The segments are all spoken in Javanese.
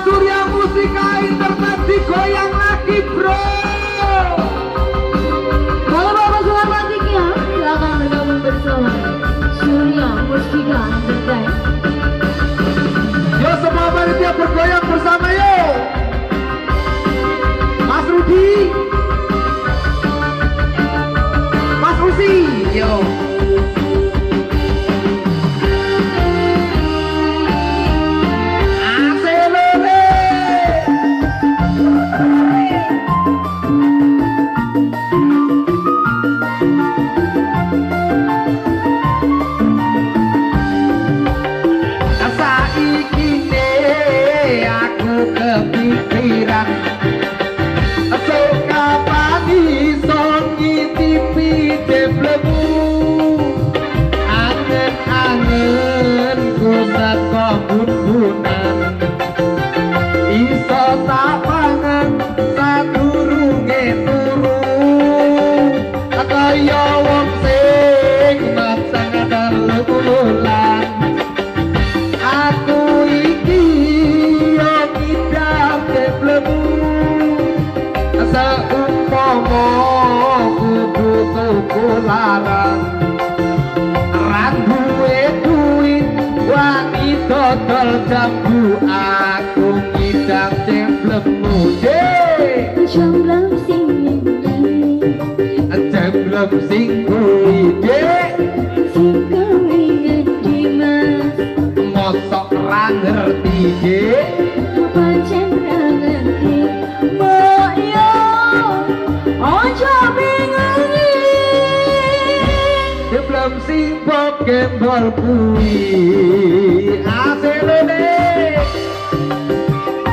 Surya Musika Internet digoyang lagi bro. Kalau Bapak selamat ya, silakan bergabung bersama Surya Musika Internet. Yo semua panitia bergoyang bersama yo. Mas Rudi, Mas Usi, yo. Jambu aku ngidam cemblemu Cemblem sing cemblem sing kuwi sing kuwi mas mosok ra ngerti pancen ra ngerti mbok yo ojo bingung cemblem sing pokembol kuwi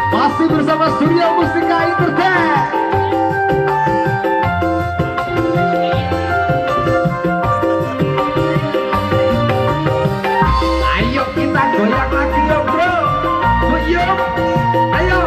masih bersama Surya Musika Internet. Ayo kita goyang lagi yo bro. Goyang, ayo.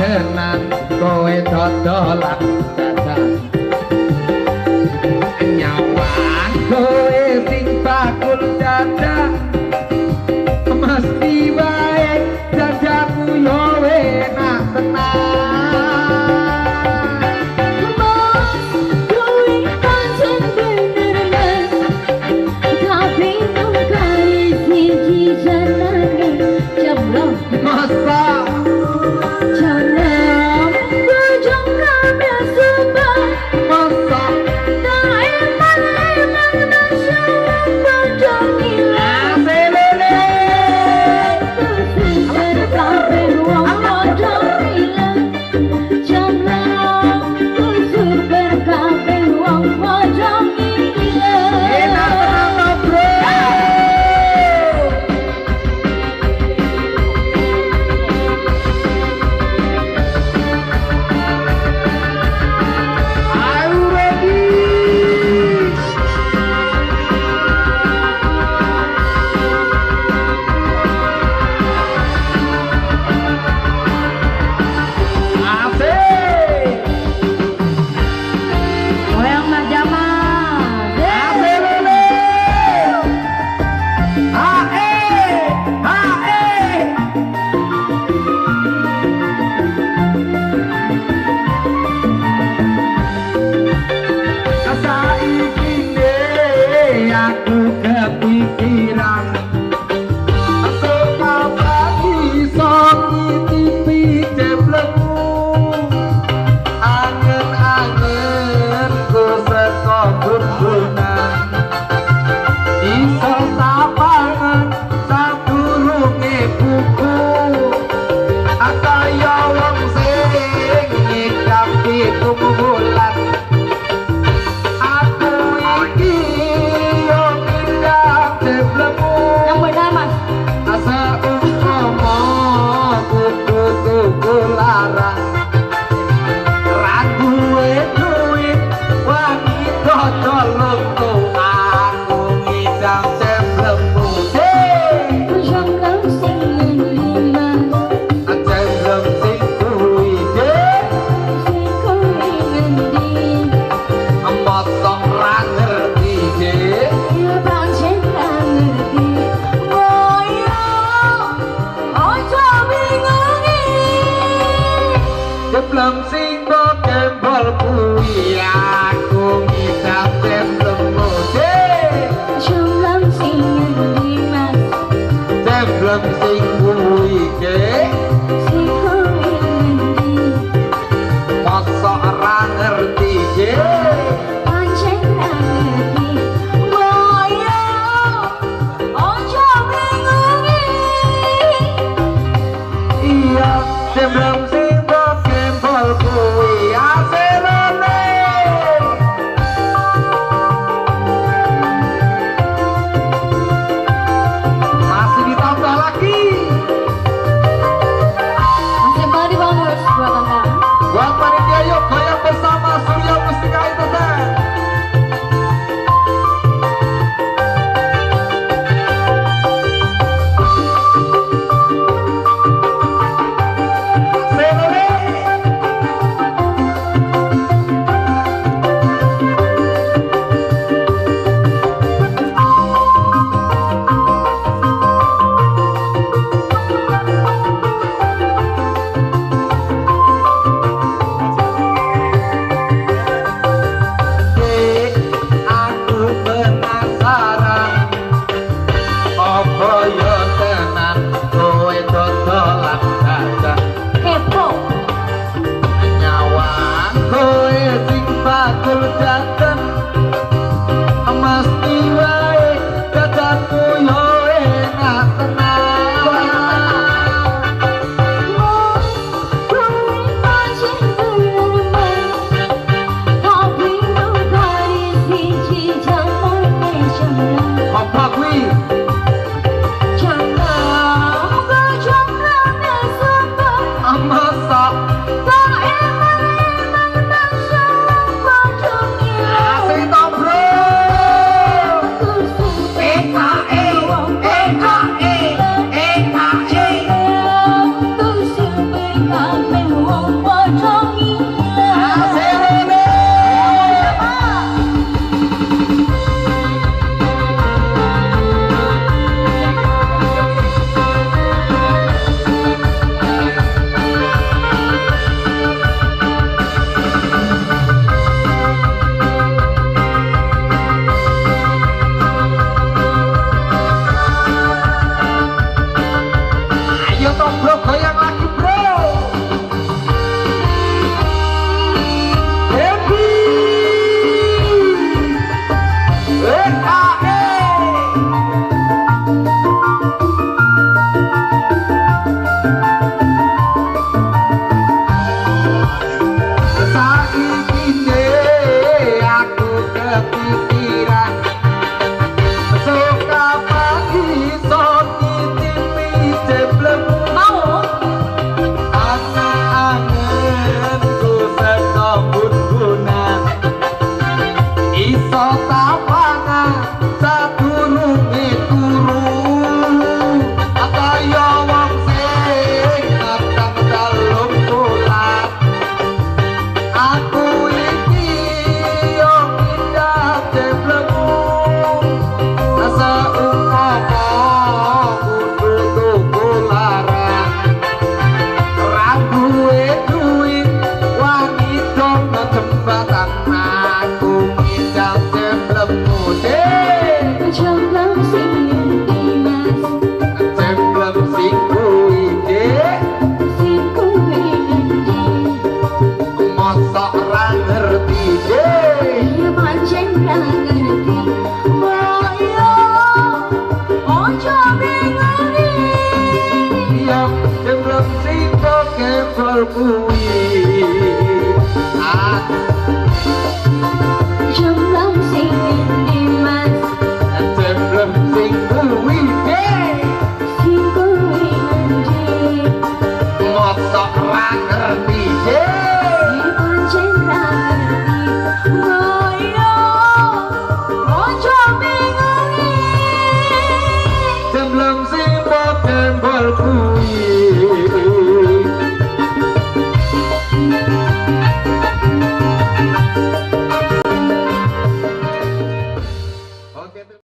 Tenan kowe dodolan dadah nyawan kowe sing bakul dadah mesti wae dadahmu yo enak tenan mas kuwi pancen bener tapi nungkai siji janane jemblem masa Semblem sing kembal kuwi aku ngidap semblem mode. Semblem sing ngendi mas, Semblem sing kuwi ke sing kuwi ngendi, mosok ora ngerti ke. pancen ra ngerti. Boyo, ojo bingungi. Iya, semblem sing kembal kuwi asilane. Masih ditambah lagi Masih body bonus buat anda. buat panitia, yuk goyang bersama Surya Mustika Entertainment. Dek, aku penasaran apa ya tenan kowe dodolan dadah. Kepo, Nyawang kowe sing bakul janten, mesti wae dadanmu yo enak tenan. kuwi pancen bener-bener. Tapi lu dari siji jangan mencemplung. Apa kuwi? Jangan berjangan sampai Masak tak emang tak sampai dunia. asli to, bro. Ayo toh bro, goyang lagi bro. Happy EKE. Saiki ne aku kepikiran, suka pagi son ngicipi jeblem. Mau? Angen-angenku sesambut guna, iso tapangan sadurunge turu. Kaya wong sing matang dalem tulang, aku iki yo pindah jeblemu. Seumpama kudu tuku larang, ra duwe duit wangi dong ngejembak